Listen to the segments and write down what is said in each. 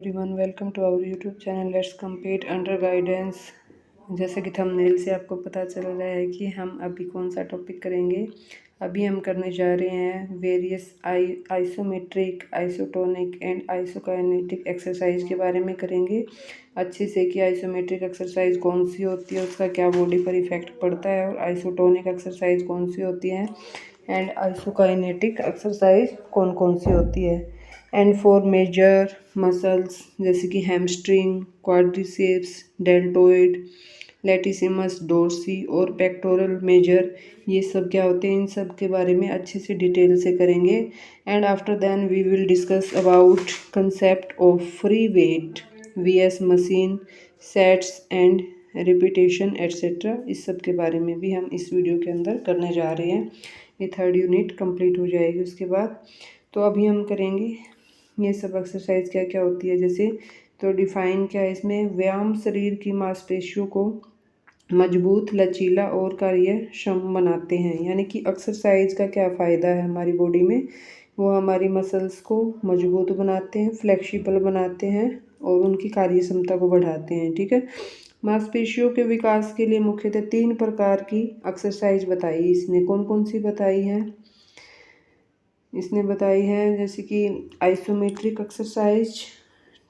Everyone, welcome to our YouTube channel let's complete under guidance. जैसे कि thumbnail से आपको पता चल रहा है कि हम अभी कौन सा टॉपिक करेंगे। अभी हम करने जा रहे हैं various isometric, isotonic and isokinetic exercise के बारे में करेंगे अच्छे से कि आइसोमेट्रिक एक्सरसाइज कौन सी होती है, उसका क्या बॉडी पर इफेक्ट पड़ता है, और आइसोटोनिक एक्सरसाइज कौन सी होती है एंड आइसोकाइनेटिक एक्सरसाइज कौन कौन सी होती है। एंड फॉर मेजर मसल्स जैसे कि हैमस्ट्रिंग, क्वाड्रिसेप्स, डेल्टोइड, लेटिसिमस डोर्सी और पेक्टोरल मेजर, ये सब क्या होते हैं, इन सब के बारे में अच्छे से डिटेल से करेंगे। And after then we will discuss about concept of free weight, VS machine, sets and repetition etcetera. इस सब के बारे में भी हम इस वीडियो के अंदर करने जा रहे हैं। ये 3rd यूनिट कंप्लीट हो जाएगी उसके बाद। तो अभी हम करेंगे ये सब एक्सरसाइज क्या क्या होती है। जैसे तो डिफाइन क्या है इसमें, व्यायाम शरीर की मांसपेशियों को मजबूत, लचीला और कार्यक्षम बनाते हैं। यानी कि एक्सरसाइज का क्या फ़ायदा है हमारी बॉडी में, वो हमारी मसल्स को मजबूत बनाते हैं, फ्लेक्सिबल बनाते हैं और उनकी कार्य क्षमता को बढ़ाते हैं। ठीक है। मांसपेशियों के विकास के लिए मुख्यतः 3 प्रकार की एक्सरसाइज बताई इसने। कौन कौन सी बताई है इसने बताई है, जैसे कि आइसोमेट्रिक एक्सरसाइज,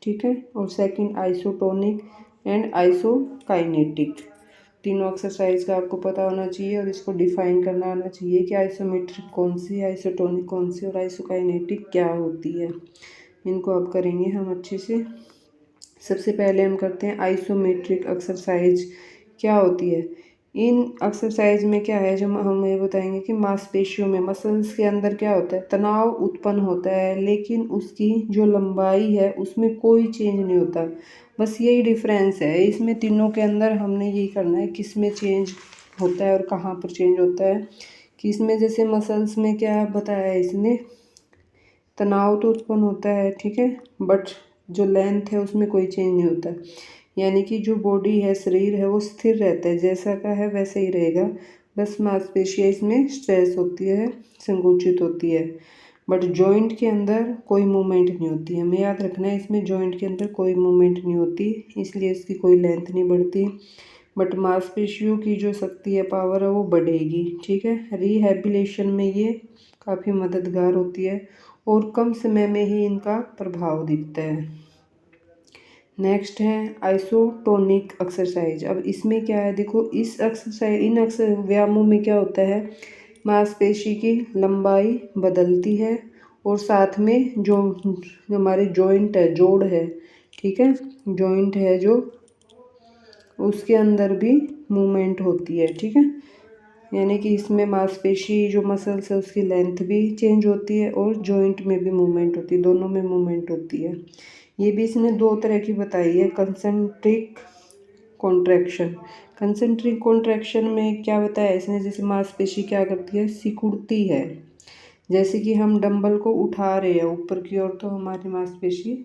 ठीक है, और सेकंड आइसोटोनिक एंड आइसोकाइनेटिक। तीनों एक्सरसाइज का आपको पता होना चाहिए और इसको डिफाइन करना आना चाहिए कि आइसोमेट्रिक कौन सी, आइसोटोनिक कौन सी और आइसोकाइनेटिक क्या होती है। इनको अब करेंगे हम अच्छे से। सबसे पहले हम करते हैं आइसोमेट्रिक एक्सरसाइज क्या होती है। इन एक्सरसाइज में क्या है, जो हम ये बताएंगे कि मांसपेशियों में, मसल्स के अंदर क्या होता है, तनाव उत्पन्न होता है, लेकिन उसकी जो लंबाई है उसमें कोई चेंज नहीं होता। बस यही डिफरेंस है इसमें तीनों के अंदर। हमने यही करना है किस में चेंज होता है और कहाँ पर चेंज होता है। कि इसमें जैसे मसल्स में क्या बताया है इसने, तनाव तो उत्पन्न होता है, ठीक है, बट जो लेंथ है उसमें कोई चेंज नहीं होता। यानी कि जो बॉडी है, शरीर है, वो स्थिर रहता है, जैसा का है वैसे ही रहेगा। बस मांसपेशियाँ इसमें स्ट्रेस होती है, संकुचित होती है, बट जॉइंट के अंदर कोई मूवमेंट नहीं होती। हमें याद रखना है इसमें जॉइंट के अंदर कोई मूवमेंट नहीं होती, इसलिए इसकी कोई लेंथ नहीं बढ़ती। बट मांसपेशियों की जो शक्ति है, पावर है, वो बढ़ेगी। ठीक है। रिहैबिलिटेशन में ये काफ़ी मददगार होती है और कम समय में ही इनका प्रभाव दिखता है। नेक्स्ट है आइसोटोनिक एक्सरसाइज। अब इसमें क्या है, देखो इस एक्सरसाइज, इन व्यायामों में क्या होता है, मांसपेशी की लंबाई बदलती है और साथ में जो हमारे जॉइंट है, जोड़ है, ठीक है, जॉइंट है जो, उसके अंदर भी मूवमेंट होती है। ठीक है। यानी कि इसमें मांसपेशी जो मसल्स है उसकी लेंथ भी चेंज होती है और जॉइंट में भी मूवमेंट होती है, दोनों में मूवमेंट होती है। ये भी इसने 2 तरह की बताई है, कंसेंट्रिक कॉन्ट्रैक्शन। कंसेंट्रिक कॉन्ट्रैक्शन में क्या बताया इसने, जैसे मांसपेशी क्या करती है, सिकुड़ती है। जैसे कि हम डंबल को उठा रहे हैं ऊपर की ओर, तो हमारी मांसपेशी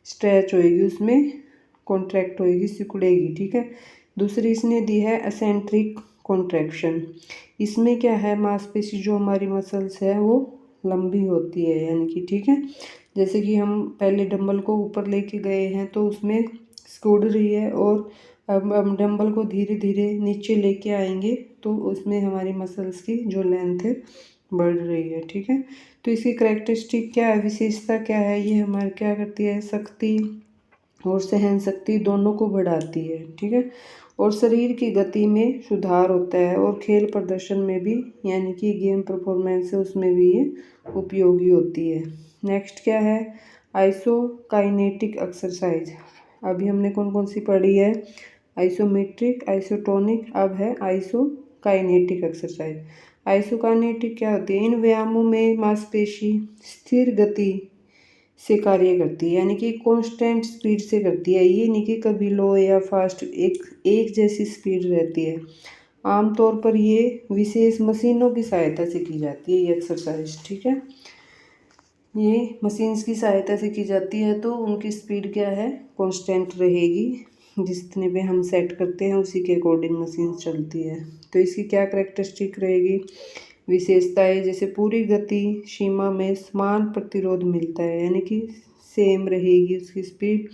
स्ट्रेच होएगी, उसमें कॉन्ट्रैक्ट होएगी, सिकुड़ेगी। ठीक है। दूसरी इसने दी है एसेंट्रिक कॉन्ट्रैक्शन। इसमें क्या है, मांसपेशी जो हमारी मसल्स है वो लंबी होती है, यानी कि, ठीक है, जैसे कि हम पहले डंबल को ऊपर लेके गए हैं तो उसमें सिकुड़ रही है, और अब हम डंबल को धीरे धीरे नीचे लेके आएंगे तो उसमें हमारी मसल्स की जो लेंथ है बढ़ रही है। ठीक है। तो इसकी करेक्टरिस्टिक क्या है, विशेषता क्या है, ये हमारे क्या करती है, शक्ति और सहन शक्ति दोनों को बढ़ाती है। ठीक है। और शरीर की गति में सुधार होता है और खेल प्रदर्शन में भी, यानी कि गेम परफॉर्मेंस है उसमें भी ये उपयोगी होती है। नेक्स्ट क्या है, आइसोकाइनेटिक एक्सरसाइज। अभी हमने कौन कौन सी पढ़ी है, आइसोमेट्रिक, आइसोटोनिक, अब है आइसोकाइनेटिक एक्सरसाइज। आइसोकाइनेटिक क्या होती है, इन व्यायामों में मांसपेशी स्थिर गति से कार्य करती है, यानी कि कांस्टेंट स्पीड से करती है। ये नहीं कि कभी लो या फास्ट, एक जैसी स्पीड रहती है। आमतौर पर ये विशेष मशीनों की सहायता से की जाती है ये एक्सरसाइज। ठीक है। ये मशीन्स की सहायता से की जाती है, तो उनकी स्पीड क्या है, कांस्टेंट रहेगी। जितने पे हम सेट करते हैं उसी के अकॉर्डिंग मशीन चलती है। तो इसकी क्या करेक्टरिस्टिक रहेगी, विशेषताएं, जैसे पूरी गति सीमा में समान प्रतिरोध मिलता है, यानी कि सेम रहेगी उसकी स्पीड।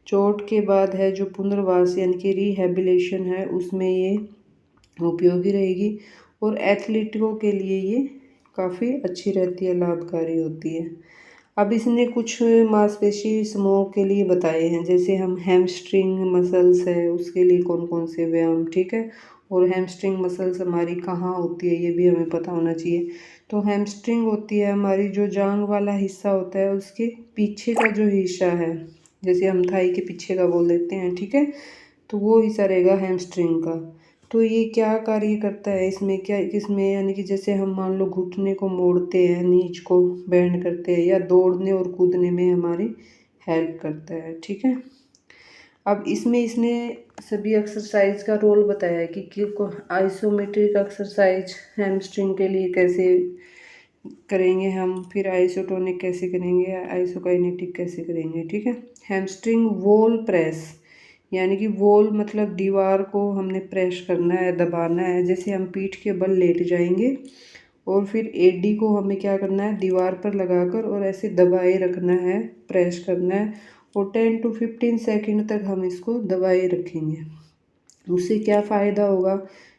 चोट के बाद है जो पुनर्वास यानी कि रिहेबिलिटेशन है, उसमें ये उपयोगी रहेगी और एथलीटों के लिए ये काफ़ी अच्छी रहती है, लाभकारी होती है। अब इसने कुछ मांसपेशी समूहों के लिए बताए हैं, जैसे हम हैमस्ट्रिंग मसल्स है उसके लिए कौन कौन से व्यायाम, ठीक है। और हैमस्ट्रिंग मसल्स हमारी कहाँ होती है ये भी हमें पता होना चाहिए। तो हैमस्ट्रिंग होती है हमारी जो जांघ वाला हिस्सा होता है उसके पीछे का जो हिस्सा है, जैसे हम थाई के पीछे का बोल देते हैं, ठीक है। तो वो हिस्सा रहेगा हैमस्ट्रिंग का। तो ये क्या कार्य करता है इसमें, क्या इसमें यानी कि जैसे हम मान लो घुटने को मोड़ते हैं, नीच को बेंड करते हैं, या दौड़ने और कूदने में हमारी हेल्प करता है, ठीक है। अब इसमें इसने सभी एक्सरसाइज का रोल बताया है कि आइसोमेट्रिक एक्सरसाइज हैमस्ट्रिंग के लिए कैसे करेंगे हम, फिर आइसोटोनिक कैसे करेंगे, आइसोकाइनेटिक कैसे करेंगे, ठीक है। हैमस्ट्रिंग वॉल प्रेस, यानी कि वॉल मतलब दीवार को हमने प्रेस करना है, दबाना है। जैसे हम पीठ के बल लेट जाएंगे और फिर एडी को हमें क्या करना है, दीवार पर लगाकर और ऐसे दबाए रखना है, प्रेस करना है और 10 to 15 सेकंड तक हम इसको दबाए रखेंगे। उससे क्या फ़ायदा होगा,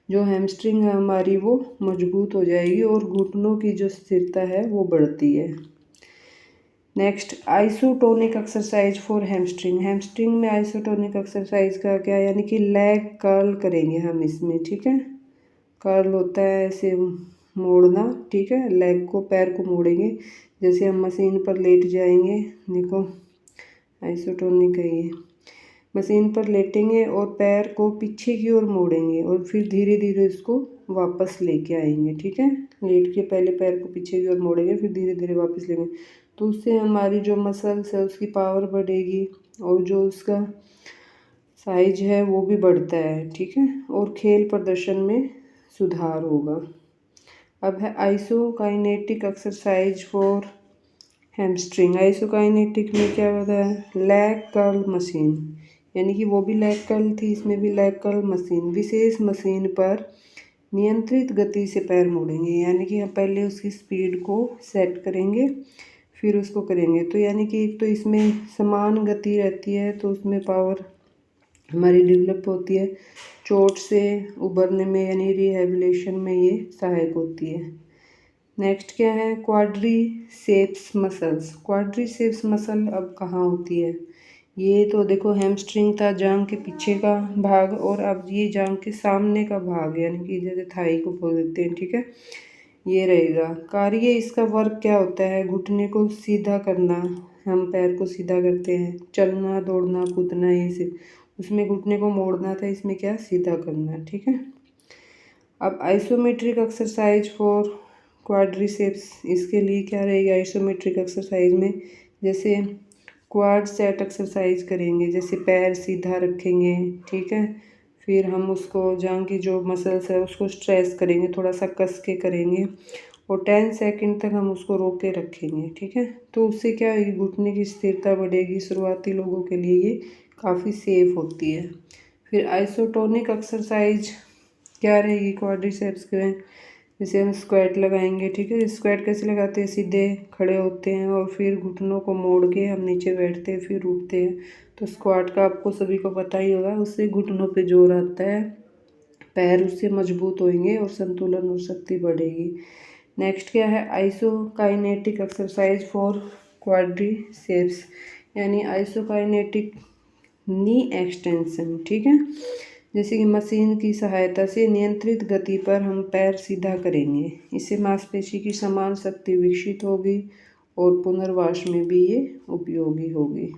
जो हैमस्ट्रिंग है हमारी वो मजबूत हो जाएगी और घुटनों की जो स्थिरता है वो बढ़ती है। Next isotonic exercise for hamstring. Hamstring में आइसोटोनिक एक्सरसाइज का क्या, यानी कि लेग कर्ल करेंगे हम इसमें, ठीक है। कर्ल होता है ऐसे मोड़ना, ठीक है, लेग को, पैर को मोड़ेंगे। जैसे हम मशीन पर लेट जाएंगे, देखो आइसोटोनिक है ये, मशीन पर लेटेंगे और पैर को पीछे की ओर मोड़ेंगे और फिर धीरे धीरे इसको वापस लेके आएंगे, ठीक है। लेट के पहले पैर को पीछे की ओर मोड़ेंगे, फिर धीरे धीरे वापस लेंगे। तो उससे हमारी जो मसल्स है उसकी पावर बढ़ेगी और जो उसका साइज है वो भी बढ़ता है, ठीक है, और खेल प्रदर्शन में सुधार होगा। अब है isokinetic exercise for hamstring. Isokinetic में क्या होता है, लेग कर्ल मशीन, यानी कि वो भी लेग कर्ल थी, इसमें भी लेग कर्ल मशीन। विशेष मशीन पर नियंत्रित गति से पैर मोड़ेंगे, यानी कि हम पहले उसकी स्पीड को सेट करेंगे फिर उसको करेंगे। तो यानी कि एक तो इसमें समान गति रहती है तो उसमें पावर हमारी डेवलप होती है, चोट से उबरने में यानी रिहेबिलिटेशन में ये सहायक होती है। नेक्स्ट क्या है, क्वाड्रीसेप्स मसल्स। क्वाड्रीसेप्स मसल अब कहाँ होती है, ये तो देखो हैमस्ट्रिंग था जांघ के पीछे का भाग, और अब ये जांघ के सामने का भाग यानी कि जैसे थाई को बोल देते हैं, ठीक है, ये रहेगा। कार्य इसका वर्क क्या होता है, घुटने को सीधा करना, हम पैर को सीधा करते हैं, चलना दौड़ना कूदना, ये सिर्फ उसमें घुटने को मोड़ना था, इसमें क्या सीधा करना, ठीक है। अब आइसोमेट्रिक एक्सरसाइज फॉर क्वाड्रिसेप्स, इसके लिए क्या रहेगा आइसोमेट्रिक एक्सरसाइज में, जैसे क्वाड सेट एक्सरसाइज करेंगे, जैसे पैर सीधा रखेंगे, ठीक है, फिर हम उसको जांघ की जो मसल्स है उसको स्ट्रेस करेंगे, थोड़ा सा कस के करेंगे और 10 सेकंड तक हम उसको रोक के रखेंगे, ठीक है। तो उससे क्या है, घुटने की स्थिरता बढ़ेगी, शुरुआती लोगों के लिए ये काफ़ी सेफ होती है। फिर आइसोटोनिक एक्सरसाइज क्या रहेगी क्वाड्रिसेप्स के, जैसे हम स्क्वाट लगाएंगे, ठीक है। स्क्वाट कैसे लगाते हैं, सीधे खड़े होते हैं और फिर घुटनों को मोड़ के हम नीचे बैठते हैं फिर उठते हैं। तो स्क्वाट का आपको सभी को पता ही होगा, उससे घुटनों पे जोर आता है, पैर उससे मजबूत होंगे और संतुलन और शक्ति बढ़ेगी। नेक्स्ट क्या है, आइसोकाइनेटिक एक्सरसाइज फॉर क्वाड्रिसेप्स, यानी आइसोकाइनेटिक नी एक्सटेंशन, ठीक है। जैसे कि मशीन की सहायता से नियंत्रित गति पर हम पैर सीधा करेंगे, इससे मांसपेशी की समान शक्ति विकसित होगी और पुनर्वास में भी ये उपयोगी होगी।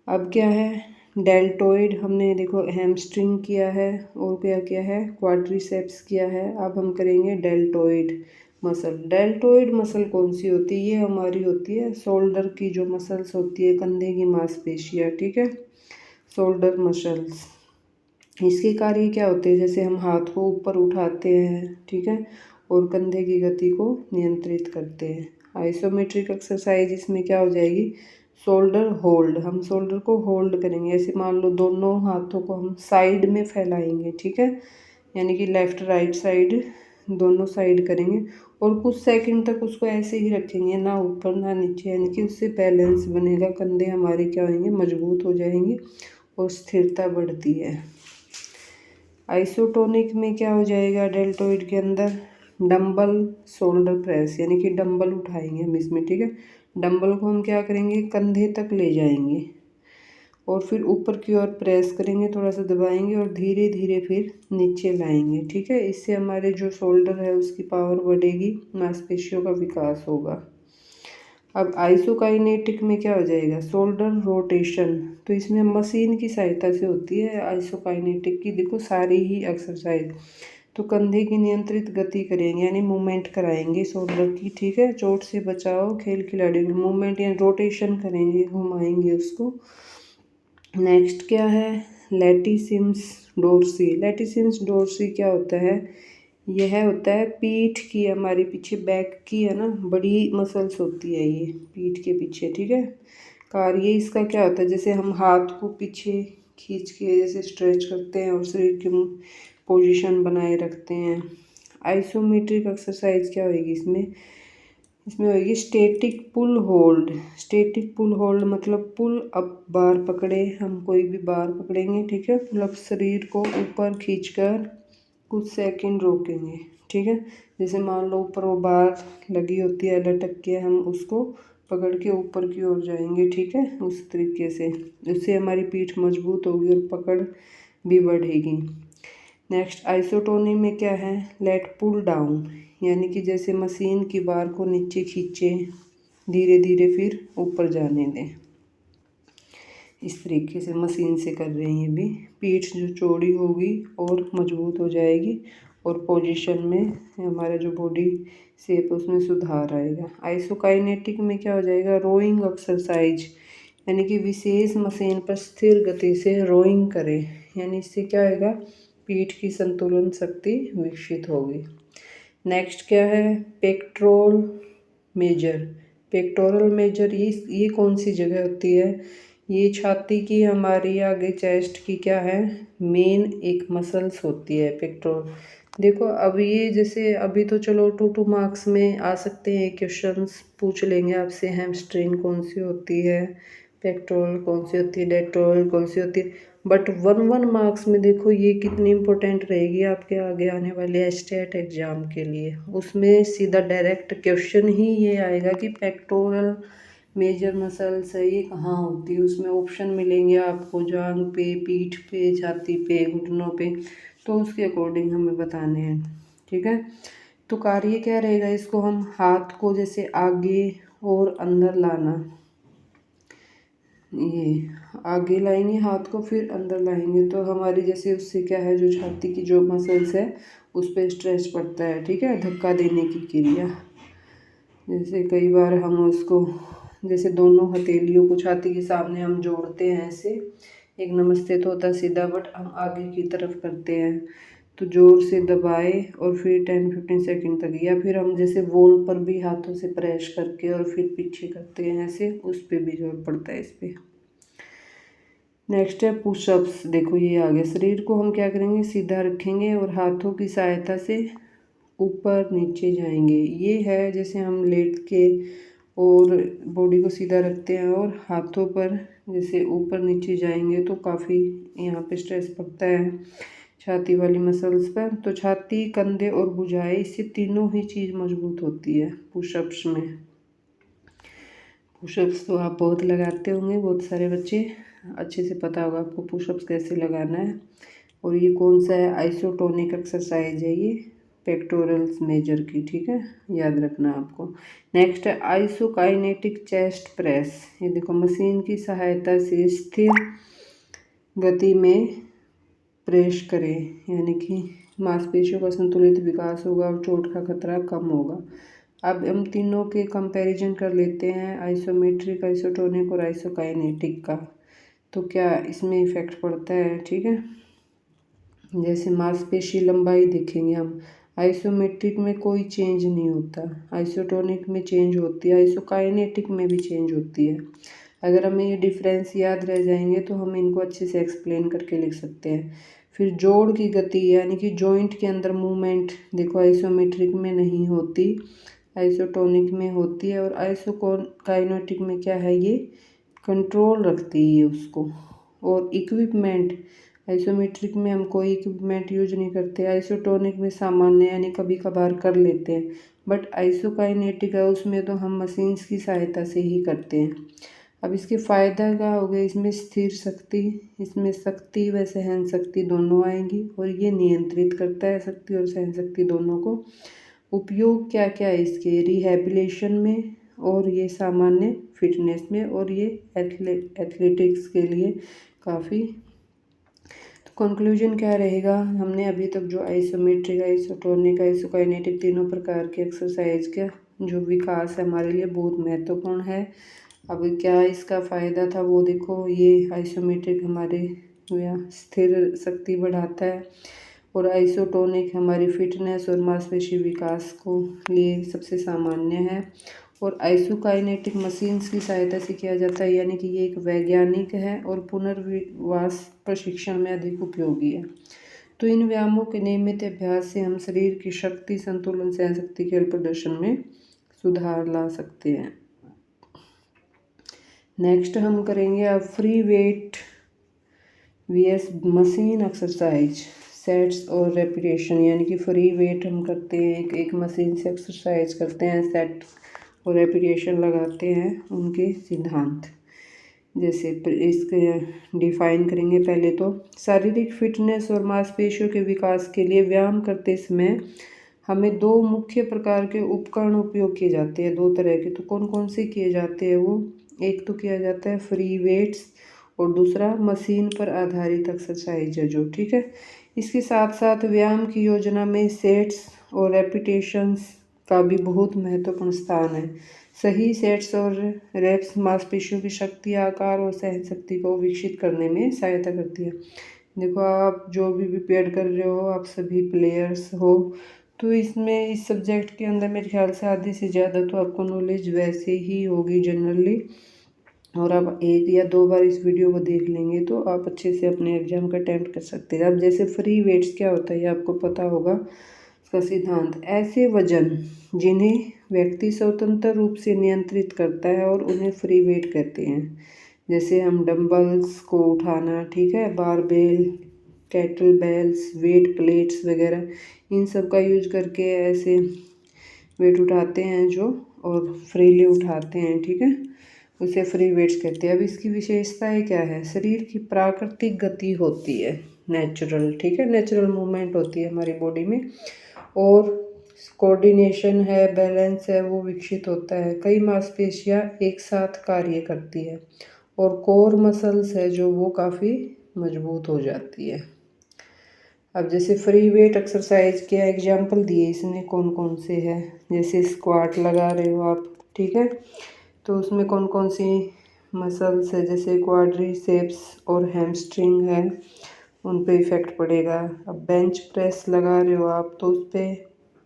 अब क्या है, डेल्टोइड, हमने देखो हैमस्ट्रिंग किया है और क्या किया है, क्वाड्रिसेप्स किया है, अब हम करेंगे डेल्टोइड मसल। डेल्टोइड मसल कौन सी होती है, ये हमारी होती है शोल्डर की जो मसल्स होती है, कंधे की मांसपेशियाँ, ठीक है, शोल्डर मसल्स। इसके कार्य क्या होते हैं, जैसे हम हाथ को ऊपर उठाते हैं, ठीक है, और कंधे की गति को नियंत्रित करते हैं। आइसोमेट्रिक एक्सरसाइज इसमें क्या हो जाएगी, शोल्डर होल्ड, हम शोल्डर को होल्ड करेंगे, ऐसे मान लो दोनों हाथों को हम साइड में फैलाएंगे, ठीक है, यानी कि लेफ़्ट राइट साइड दोनों साइड करेंगे और कुछ सेकंड तक उसको ऐसे ही रखेंगे, ना ऊपर ना नीचे, यानी कि उससे बैलेंस बनेगा, कंधे हमारे क्या होंगे, मजबूत हो जाएंगे और स्थिरता बढ़ती है। आइसोटोनिक में क्या हो जाएगा, डेल्टोइड के अंदर डंबल शोल्डर प्रेस, यानी कि डंबल उठाएंगे हम इसमें, ठीक है। डंबल को हम क्या करेंगे, कंधे तक ले जाएंगे और फिर ऊपर की ओर प्रेस करेंगे, थोड़ा सा दबाएंगे और धीरे धीरे फिर नीचे लाएंगे, ठीक है। इससे हमारे जो शोल्डर है उसकी पावर बढ़ेगी, मांसपेशियों का विकास होगा। अब आइसोकाइनेटिक में क्या हो जाएगा, शोल्डर रोटेशन, तो इसमें मशीन की सहायता से होती है आइसोकाइनेटिक की। देखो सारी ही एक्सरसाइज, तो कंधे की नियंत्रित गति करेंगे, यानी मूवमेंट कराएंगे शोल्डर की, ठीक है। चोट से बचाओ, खेल खिलाड़ी मूवमेंट यानी रोटेशन करेंगे, घुमाएंगे उसको। नेक्स्ट क्या है, लैटिसिम्स डोर्सी। लैटिसिम्स डोर्सी क्या होता है, यह होता है पीठ की, हमारी पीछे बैक की है ना, बड़ी मसल्स होती है ये पीठ के पीछे, ठीक है। कार्य इसका क्या होता है, जैसे हम हाथ को पीछे खींच के जैसे स्ट्रेच करते हैं और शरीर की पोजीशन बनाए रखते हैं। आइसोमेट्रिक एक्सरसाइज क्या होगी इसमें, इसमें होगी स्टैटिक पुल होल्ड। स्टैटिक पुल होल्ड मतलब पुल अप बार पकड़े, हम कोई भी बार पकड़ेंगे, ठीक है। पुल अप शरीर को ऊपर खींचकर कुछ सेकंड रोकेंगे, ठीक है। जैसे मान लो ऊपर वो बार लगी होती है लटक के, हम उसको पकड़ के ऊपर की ओर जाएंगे, ठीक है। उस तरीके से उससे हमारी पीठ मजबूत होगी और पकड़ भी बढ़ेगी। नेक्स्ट आइसोटोनी में क्या है, लेट पुल डाउन, यानी कि जैसे मशीन की बार को नीचे खींचे, धीरे धीरे फिर ऊपर जाने दें। इस तरीके से मशीन से कर रहे हैं ये भी। पीठ जो चौड़ी होगी और मजबूत हो जाएगी और पोजीशन में हमारा जो बॉडी शेप है उसमें सुधार आएगा। आइसोकाइनेटिक में क्या हो जाएगा, रोइंग एक्सरसाइज, यानी कि विशेष मशीन पर स्थिर गति से रोइंग करें, यानी इससे क्या आएगा, पीठ की संतुलन शक्ति विकसित होगी। नेक्स्ट क्या है, पेक्टोरल मेजर। पेक्टोरल मेजर ये कौन सी जगह होती है, ये छाती की हमारी आगे चेस्ट की क्या है, मेन एक मसल्स होती है पेक्टोरल। देखो अब ये जैसे अभी तो चलो 2 मार्क्स में आ सकते हैं, क्वेश्चंस पूछ लेंगे आपसे, हैमस्ट्रिंग कौन सी होती है, पेक्टोरल कौन सी होती है, लेटरल कौन सी होती है, बट 1 मार्क्स में देखो ये कितनी इंपॉर्टेंट रहेगी आपके आगे आने वाले स्टेट एग्जाम के लिए। उसमें सीधा डायरेक्ट क्वेश्चन ही ये आएगा कि पेक्टोरल मेजर मसल्स है ये कहाँ होती है, उसमें ऑप्शन मिलेंगे आपको, जांघ पे, पीठ पे, छाती पे, घुटनों पे, तो उसके अकॉर्डिंग हमें बताने हैं, ठीक है। तो कार्य क्या रहेगा, इसको हम हाथ को जैसे आगे और अंदर लाना, ये आगे लाएंगे हाथ को फिर अंदर लाएंगे, तो हमारी जैसे उससे क्या है, जो छाती की जो मसल्स है उस पर स्ट्रेच पड़ता है, ठीक है। धक्का देने की क्रिया, जैसे कई बार हम उसको जैसे दोनों हथेलियों को छाती के सामने हम जोड़ते हैं ऐसे, एक नमस्ते तो होता है सीधा, बट हम आगे की तरफ करते हैं, तो जोर से दबाए और फिर 10-15 सेकंड तक, या फिर हम जैसे वॉल पर भी हाथों से प्रेस करके और फिर पीछे करते हैं ऐसे, उस पर भी जोर पड़ता है इस पर। नेक्स्ट है पुशअप्स। देखो ये आ गया, शरीर को हम क्या करेंगे, सीधा रखेंगे और हाथों की सहायता से ऊपर नीचे जाएंगे। ये है जैसे हम लेट के और बॉडी को सीधा रखते हैं और हाथों पर जैसे ऊपर नीचे जाएंगे, तो काफ़ी यहाँ पे स्ट्रेस पड़ता है छाती वाली मसल्स पर। तो छाती, कंधे और भुजाएं, इससे तीनों ही चीज़ मजबूत होती है पुशअप्स में। पुशअप्स तो आप बहुत लगाते होंगे, बहुत सारे बच्चे, अच्छे से पता होगा आपको पुशअप्स कैसे लगाना है। और ये कौन सा है, आइसोटोनिक एक्सरसाइज है ये, पेक्टोरल्स मेजर की, ठीक है, याद रखना आपको। नेक्स्ट है आइसोकाइनेटिक चेस्ट प्रेस। ये देखो मशीन की सहायता से स्थिर गति में प्रेस करें, यानी कि मांसपेशियों का संतुलित विकास होगा और चोट का खतरा कम होगा। अब हम तीनों के कंपैरिजन कर लेते हैं, आइसोमेट्रिक, आइसोटोनिक और आइसोकाइनेटिक का, तो क्या इसमें इफ़ेक्ट पड़ता है, ठीक है। जैसे मांसपेशी लंबाई देखेंगे हम, आइसोमेट्रिक में कोई चेंज नहीं होता, आइसोटोनिक में चेंज होती है, आइसोकाइनेटिक में भी चेंज होती है। अगर हमें ये डिफरेंस याद रह जाएंगे तो हम इनको अच्छे से एक्सप्लेन करके लिख सकते हैं। फिर जोड़ की गति यानी कि जॉइंट के अंदर मूवमेंट देखो आइसोमेट्रिक में नहीं होती, आइसोटोनिक में होती है। और आइसोकाइनेटिक में क्या है, ये कंट्रोल रखती है उसको। और इक्विपमेंट, आइसोमेट्रिक में हम कोई इक्विपमेंट यूज नहीं करते, आइसोटोनिक में सामान्य यानी कभी कभार कर लेते हैं, बट आइसोकाइनेटिक है उसमें तो हम मशीन्स की सहायता से ही करते हैं। अब इसके फ़ायदा क्या हो गए, इसमें स्थिर शक्ति, इसमें शक्ति व सहन शक्ति दोनों आएंगी, और ये नियंत्रित करता है शक्ति और सहन शक्ति दोनों को। उपयोग क्या क्या है इसके, रिहैबिलिटेशन में, और ये सामान्य फिटनेस में, और ये एथलेटिक्स के लिए काफ़ी। तो कंक्लूजन क्या रहेगा, हमने अभी तक जो आइसोमेट्रिक, आइसोटोनिक, आइसोकाइनेटिक तीनों प्रकार के एक्सरसाइज का जो विकास है हमारे लिए बहुत महत्वपूर्ण है। अब क्या इसका फ़ायदा था वो देखो, ये आइसोमेट्रिक हमारे स्थिर शक्ति बढ़ाता है, और आइसोटोनिक हमारी फिटनेस और मांसपेशी विकास को लिए सबसे सामान्य है, और आइसोकाइनेटिक मशीन्स की सहायता से किया जाता है, यानी कि ये एक वैज्ञानिक है और पुनर्विकास प्रशिक्षण में अधिक उपयोगी है। तो इन व्यायामों के नियमित अभ्यास से हम शरीर की शक्ति, संतुलन, सहन शक्ति के प्रदर्शन में सुधार ला सकते हैं। नेक्स्ट हम करेंगे अब free weight VS machine exercise, sets और रेपिटेशन, यानी कि फ्री वेट हम करते हैं, एक मशीन से एक्सरसाइज करते हैं, सेट और रेपिटेशन लगाते हैं, उनके सिद्धांत जैसे इसके डिफाइन करेंगे। पहले तो शारीरिक फिटनेस और मांसपेशियों के विकास के लिए व्यायाम करते समय हमें दो मुख्य प्रकार के उपकरण उपयोग किए जाते हैं, दो तरह के। तो कौन कौन से किए जाते हैं वो, एक तो किया जाता है फ्री वेट्स, और दूसरा मशीन पर आधारित एक्सरसाइज है जो, ठीक है। इसके साथ साथ व्यायाम की योजना में सेट्स और रेपिटेशंस का भी बहुत महत्वपूर्ण स्थान है। सही सेट्स और रेप्स मांसपेशियों की शक्ति, आकार और सहन शक्ति को विकसित करने में सहायता करती है। देखो आप जो भी प्रिपेयर कर रहे हो, आप सभी प्लेयर्स हो, तो इसमें इस सब्जेक्ट के अंदर मेरे ख्याल से आधे से ज़्यादा तो आपको नॉलेज वैसे ही होगी जनरली, और आप एक या दो बार इस वीडियो को देख लेंगे तो आप अच्छे से अपने एग्जाम का अटेम्प्ट कर सकते हैं। अब जैसे फ्री वेट्स क्या होता है ये आपको पता होगा, इसका सिद्धांत, ऐसे वजन जिन्हें व्यक्ति स्वतंत्र रूप से नियंत्रित करता है और उन्हें फ्री वेट कहते हैं। जैसे हम डंबल्स को उठाना, ठीक है, barbell, kettle bells, weight plates वगैरह, इन सब का यूज करके ऐसे वेट उठाते हैं जो, और फ्रीली उठाते हैं, ठीक है, उसे फ्री वेट्स कहते हैं। अब इसकी विशेषताएं क्या है, शरीर की प्राकृतिक गति होती है, नेचुरल, ठीक है, नेचुरल मूवमेंट होती है हमारी बॉडी में, और कोऑर्डिनेशन है, बैलेंस है, वो विकसित होता है। कई मांसपेशियां एक साथ कार्य करती है, और कोर मसल्स है जो वो काफ़ी मजबूत हो जाती है। अब जैसे फ्री वेट एक्सरसाइज के एग्जाम्पल दिए इसने कौन कौन से हैं, जैसे स्क्वाट लगा रहे हो आप, ठीक है, तो उसमें कौन कौन सी मसल्स है, जैसे क्वाड्रिसेप्स और हैमस्ट्रिंग है, उन पे इफ़ेक्ट पड़ेगा। अब बेंच प्रेस लगा रहे हो आप तो उस पर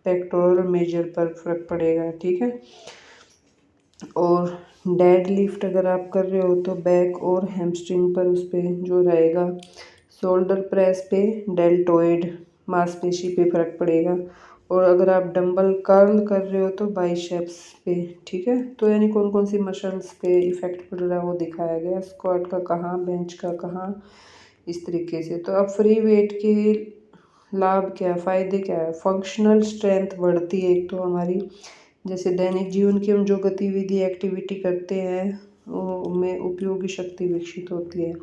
पेक्टोरल मेजर पर फर्क पड़ेगा, ठीक है। और डेड लिफ्ट अगर आप कर रहे हो तो बैक और हैमस्ट्रिंग पर उस पर जो रहेगा। शोल्डर प्रेस पे डेल्टोइड मांसपेशी पे फर्क पड़ेगा, और अगर आप डंबल कर्ल कर रहे हो तो बाइसेप्स पे, ठीक है। तो यानी कौन कौन सी मसल्स पे इफेक्ट पड़ रहा है वो दिखाया गया, स्क्वाट का कहाँ, बेंच का कहाँ, इस तरीके से। तो अब फ्री वेट के लाभ क्या, फ़ायदे क्या है, फंक्शनल स्ट्रेंथ बढ़ती है एक तो हमारी, जैसे दैनिक जीवन की हम जो गतिविधि एक्टिविटी करते हैं उनमें उपयोगी शक्ति विकसित होती है।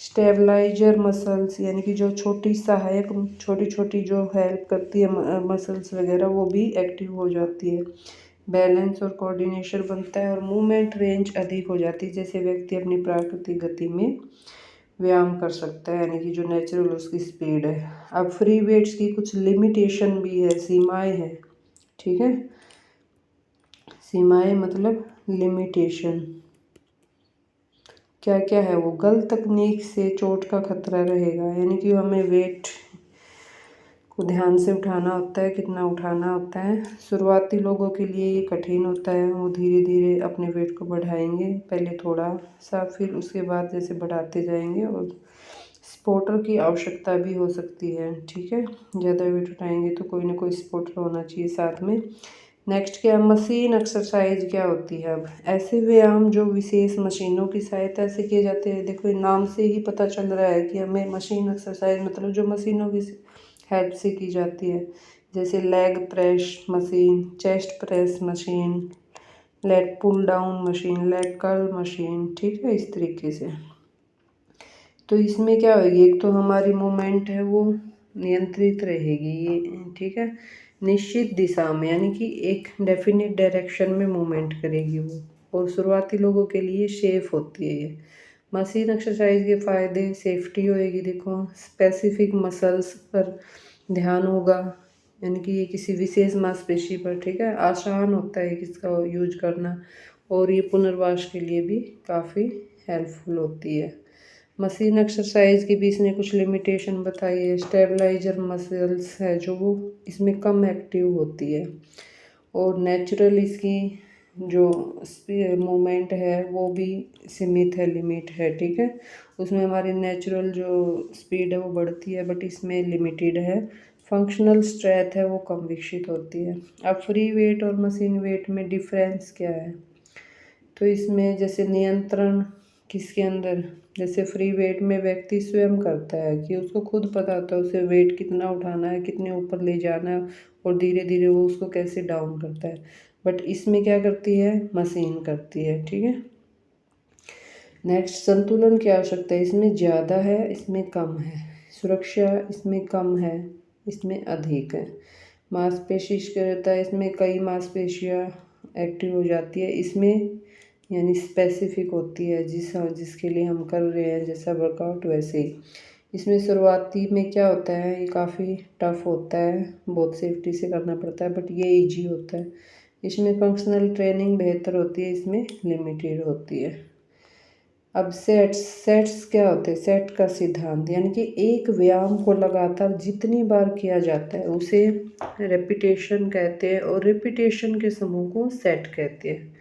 स्टेबलाइजर मसल्स, यानी कि जो छोटी सहायक छोटी छोटी जो हेल्प करती है मसल्स वगैरह, वो भी एक्टिव हो जाती है। बैलेंस और कोऑर्डिनेशन बनता है, और मूवमेंट रेंज अधिक हो जाती है, जैसे व्यक्ति अपनी प्राकृतिक गति में व्यायाम कर सकता है, यानी कि जो नेचुरल उसकी स्पीड है। अब फ्री वेट्स की कुछ लिमिटेशन भी है, सीमाएं हैं, ठीक है, सीमाएं मतलब लिमिटेशन क्या क्या है वो, गलत तकनीक से चोट का खतरा रहेगा, यानी कि हमें वेट को ध्यान से उठाना होता है, कितना उठाना होता है। शुरुआती लोगों के लिए ये कठिन होता है, वो धीरे धीरे अपने वेट को बढ़ाएंगे, पहले थोड़ा सा, फिर उसके बाद जैसे बढ़ाते जाएंगे, और सपोर्टर की आवश्यकता भी हो सकती है, ठीक है। ज़्यादा वेट उठाएंगे तो कोई ना कोई सपोर्टर होना चाहिए साथ में। नेक्स्ट क्या, मशीन एक्सरसाइज क्या होती है। अब ऐसे व्यायाम जो विशेष मशीनों की सहायता से किए जाते हैं। देखो नाम से ही पता चल रहा है कि हमें मशीन एक्सरसाइज मतलब जो मशीनों की हेल्प से की जाती है, जैसे leg press machine, chest press machine, leg pull down machine, leg curl machine, ठीक है, इस तरीके से। तो इसमें क्या होगी, एक तो हमारी मूवमेंट है वो नियंत्रित रहेगी, ये ठीक है, निश्चित दिशा में, यानी कि एक डेफिनेट डायरेक्शन में मूवमेंट करेगी वो, और शुरुआती लोगों के लिए सेफ होती है ये मशीन एक्सरसाइज के फ़ायदे। सेफ्टी होएगी, देखो स्पेसिफिक मसल्स पर ध्यान होगा, यानी कि ये किसी विशेष मांसपेशी पर, ठीक है, आसान होता है इसका यूज करना, और ये पुनर्वास के लिए भी काफ़ी हेल्पफुल होती है। मशीन एक्सरसाइज के भी इसने कुछ लिमिटेशन बताई है। स्टेबलाइजर मसल्स है जो वो इसमें कम एक्टिव होती है, और नेचुरल इसकी जो मूवमेंट है वो भी सीमित है, लिमिट है, ठीक है। उसमें हमारी नेचुरल जो स्पीड है वो बढ़ती है, बट इसमें लिमिटेड है। फंक्शनल स्ट्रेंथ है वो कम विकसित होती है। अब फ्री वेट और मशीन वेट में डिफरेंस क्या है, तो इसमें जैसे नियंत्रण किसके अंदर, जैसे फ्री वेट में व्यक्ति स्वयं करता है कि उसको खुद पता होता है उसे वेट कितना उठाना है, कितने ऊपर ले जाना है, और धीरे धीरे वो उसको कैसे डाउन करता है। बट इसमें क्या करती है, मशीन करती है, ठीक है। नेक्स्ट, संतुलन की आवश्यकता है, इसमें ज़्यादा है, इसमें कम है। सुरक्षा इसमें कम है, इसमें अधिक है। मांसपेशी रहता है, इसमें कई मांसपेशियाँ एक्टिव हो जाती है, इसमें यानी स्पेसिफिक होती है जिसके लिए हम कर रहे हैं, जैसा वर्कआउट वैसे ही। इसमें शुरुआती में क्या होता है, ये काफ़ी टफ होता है, बहुत सेफ्टी से करना पड़ता है, बट ये इजी होता है। इसमें फंक्शनल ट्रेनिंग बेहतर होती है, इसमें लिमिटेड होती है। अब सेट्स क्या होते हैं, सेट का सिद्धांत, यानी कि एक व्यायाम को लगातार जितनी बार किया जाता है उसे रेपिटेशन कहते हैं, और रेपिटेशन के समूह को सेट कहते हैं।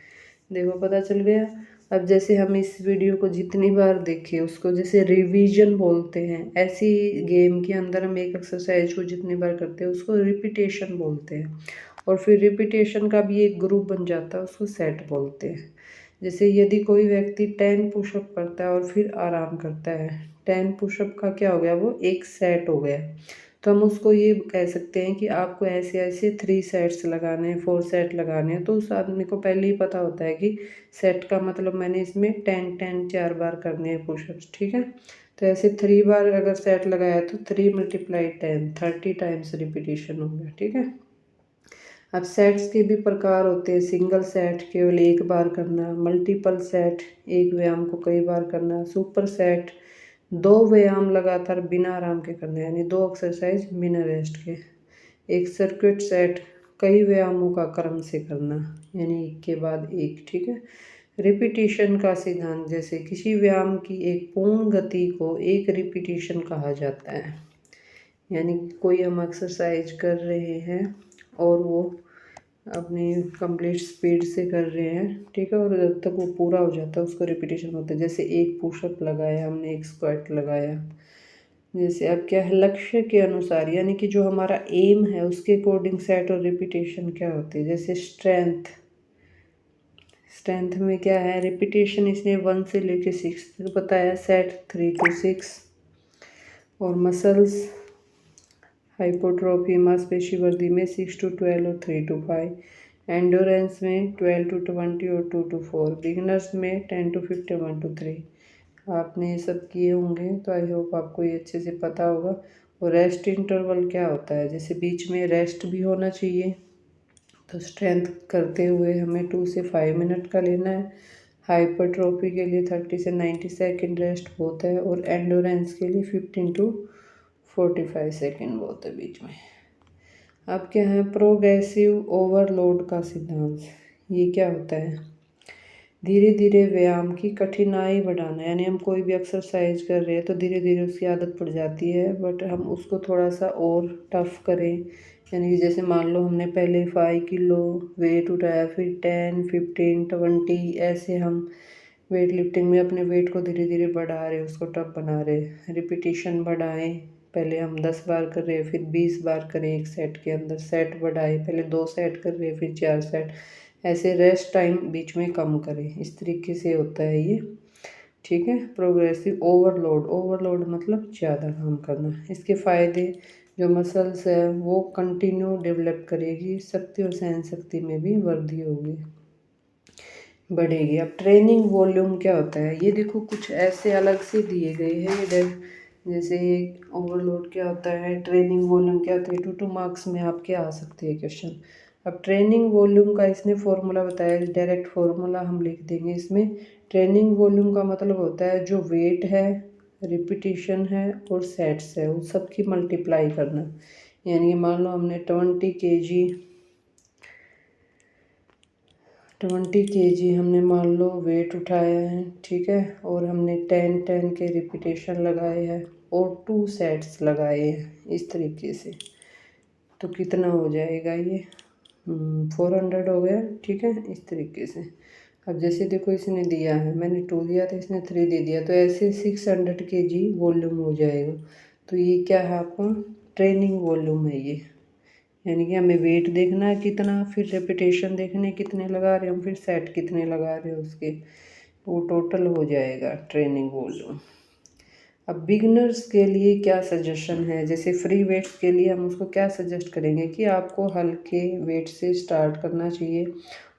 देखो पता चल गया। अब जैसे हम इस वीडियो को जितनी बार देखें उसको जैसे रिवीजन बोलते हैं, ऐसी गेम के अंदर हम एक एक्सरसाइज को जितनी बार करते हैं उसको रिपीटेशन बोलते हैं, और फिर रिपीटेशन का भी एक ग्रुप बन जाता है, उसको सेट बोलते हैं। जैसे यदि कोई व्यक्ति 10 पुशअप करता है और फिर आराम करता है, 10 पुशअप का क्या हो गया, वो एक सेट हो गया। तो हम उसको ये कह सकते हैं कि आपको ऐसे ऐसे 3 सेट्स लगाने हैं, 4 सेट लगाने हैं। तो उस आदमी को पहले ही पता होता है कि सेट का मतलब मैंने इसमें 10 4 बार करने हैं पुशअप्स, ठीक है। तो ऐसे 3 बार अगर सेट लगाया तो 3 × 10 30 टाइम्स रिपीटेशन हो गया, ठीक है। अब सेट्स के भी प्रकार होते हैं, सिंगल सेट केवल एक बार करना, मल्टीपल सेट एक व्यायाम को कई बार करना, सुपर सेट 2 व्यायाम लगातार बिना आराम के करना, यानी 2 एक्सरसाइज बिना रेस्ट के, एक सर्किट सेट कई व्यायामों का क्रम से करना, यानी एक के बाद एक, ठीक है। रिपीटिशन का सिद्धांत, जैसे किसी व्यायाम की एक पूर्ण गति को एक रिपीटिशन कहा जाता है, यानी कोई हम एक्सरसाइज कर रहे हैं और वो अपनी कंप्लीट स्पीड से कर रहे हैं, ठीक है, और जब तक वो पूरा हो जाता है उसको रिपीटेशन होता है। जैसे एक पुशअप लगाया हमने, एक स्क्वाट लगाया, जैसे अब क्या है, लक्ष्य के अनुसार, यानी कि जो हमारा एम है उसके अकॉर्डिंग सेट और रिपीटेशन क्या होती है। जैसे स्ट्रेंथ में क्या है, रिपीटेशन इसने 1 से लेके 6 तक बताया, सेट 3 to 6, और मसल्स हाइपोट्रोफी मांसपेशी वृद्धि में 6 to 12 और 3 to 5, एंडोरेंस में 12 to 20 और 2 to 4, बिगनर्स में 10 to 15 1 to 3। आपने ये सब किए होंगे तो आई होप आपको ये अच्छे से पता होगा। और रेस्ट इंटरवल क्या होता है, जैसे बीच में रेस्ट भी होना चाहिए। तो स्ट्रेंथ करते हुए हमें 2 से 5 मिनट का लेना है, हाइपरट्रोफी के लिए 30 से 90 सेकेंड रेस्ट होता है, और एंडोरेंस के लिए 15 to 45 सेकेंड होता है बीच में। अब क्या है, प्रोग्रेसिव ओवरलोड का सिद्धांत, ये क्या होता है, धीरे धीरे व्यायाम की कठिनाई बढ़ाना, यानी हम कोई भी एक्सरसाइज कर रहे हैं तो धीरे धीरे उसकी आदत पड़ जाती है, बट हम उसको थोड़ा सा और टफ करें, यानी कि जैसे मान लो हमने पहले 5 किलो वेट उठाया, फिर 10 15 20 ऐसे हम वेट लिफ्टिंग में अपने वेट को धीरे धीरे बढ़ा रहे, उसको टफ बना रहे। रिपीटिशन बढ़ाएं, पहले हम 10 बार कर रहे हैं, फिर 20 बार करें एक सेट के अंदर। सेट बढ़ाएं, पहले 2 सेट कर रहे हैं, फिर 4 सेट। ऐसे रेस्ट टाइम बीच में कम करें। इस तरीके से होता है ये, ठीक है। प्रोग्रेसिव ओवरलोड, ओवरलोड मतलब ज़्यादा काम करना। इसके फ़ायदे, जो मसल्स है वो कंटिन्यू डेवलप करेगी, शक्ति और सहन शक्ति में भी वृद्धि होगी, बढ़ेगी। अब ट्रेनिंग वॉल्यूम क्या होता है, ये देखो कुछ ऐसे अलग से दिए गए हैं ये जैसे ओवरलोड क्या होता है, ट्रेनिंग वॉल्यूम क्या होता है। 2 मार्क्स में आपके आ सकते हैं क्वेश्चन। अब ट्रेनिंग वॉल्यूम का इसने फॉर्मूला बताया, डायरेक्ट फॉर्मूला हम लिख देंगे इसमें। ट्रेनिंग वॉल्यूम का मतलब होता है जो वेट है, रिपीटिशन है और सेट्स है, उन सब की मल्टीप्लाई करना। यानी मान लो हमने 20 kg हमने मान लो वेट उठाया है, ठीक है, और हमने 10 के रिपीटेशन लगाए हैं और 2 सेट्स लगाए हैं इस तरीके से। तो कितना हो जाएगा ये, 400 हो गया, ठीक है, इस तरीके से। अब जैसे देखो इसने दिया है, मैंने 2 दिया था, इसने 3 दे दिया, तो ऐसे 600 kg वॉल्यूम हो जाएगा। तो ये क्या है आपका ट्रेनिंग वॉल्यूम है ये। यानी कि हमें वेट देखना है कितना, फिर रेपिटेशन देखने कितने लगा रहे हैं हम, फिर सेट कितने लगा रहे हैं उसके, वो टोटल हो जाएगा ट्रेनिंग वॉल्यूम। अब बिगनर्स के लिए क्या सजेशन है, जैसे फ्री वेट्स के लिए हम उसको क्या सजेस्ट करेंगे कि आपको हल्के वेट से स्टार्ट करना चाहिए,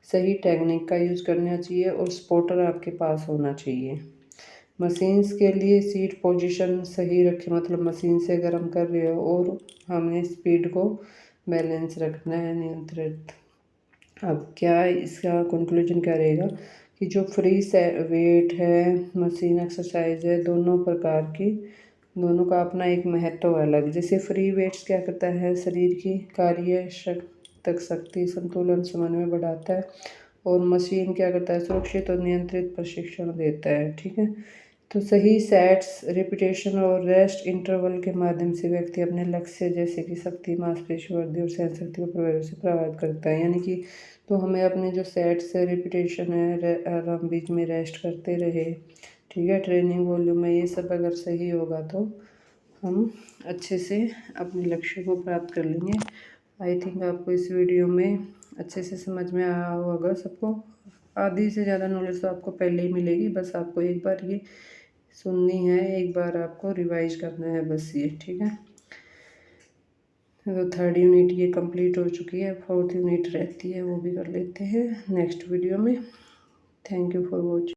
सही टेक्निक का यूज़ करना चाहिए और स्पॉटर आपके पास होना चाहिए। मशीन्स के लिए सीट पोजीशन सही रखें, मतलब मशीन से अगर हम कर रहे हो और हमें स्पीड को बैलेंस रखना है, नियंत्रित। अब क्या इसका कंक्लूजन क्या रहेगा कि जो फ्री वेट है, मशीन एक्सरसाइज है, दोनों प्रकार की, दोनों का अपना एक महत्व अलग। जैसे फ्री वेट्स क्या करता है, शरीर की कार्य तक शक्ति, संतुलन, समन्वय बढ़ाता है, और मशीन क्या करता है, सुरक्षित और नियंत्रित प्रशिक्षण देता है, ठीक है। तो सही सेट्स, रिपीटेशन और रेस्ट इंटरवल के माध्यम से व्यक्ति अपने लक्ष्य जैसे कि शक्ति, मांसपेशी वृद्धि और सहन शक्ति को प्रभावी से प्रभावित करता है। यानी कि तो हमें अपने जो सेट्स है, रिपीटेशन है, और हम बीच में रेस्ट करते रहे, ठीक है, ट्रेनिंग वॉल्यूम में ये सब अगर सही होगा तो हम अच्छे से अपने लक्ष्य को प्राप्त कर लेंगे। आई थिंक आपको इस वीडियो में अच्छे से समझ में आया होगा सबको। आधी से ज़्यादा नॉलेज तो आपको पहले ही मिलेगी, बस आपको एक बार ये सुननी है, एक बार आपको रिवाइज करना है, बस ये, ठीक है। तो 3rd यूनिट ये कंप्लीट हो चुकी है, 4th यूनिट रहती है, वो भी कर लेते हैं नेक्स्ट वीडियो में। Thank you for watching.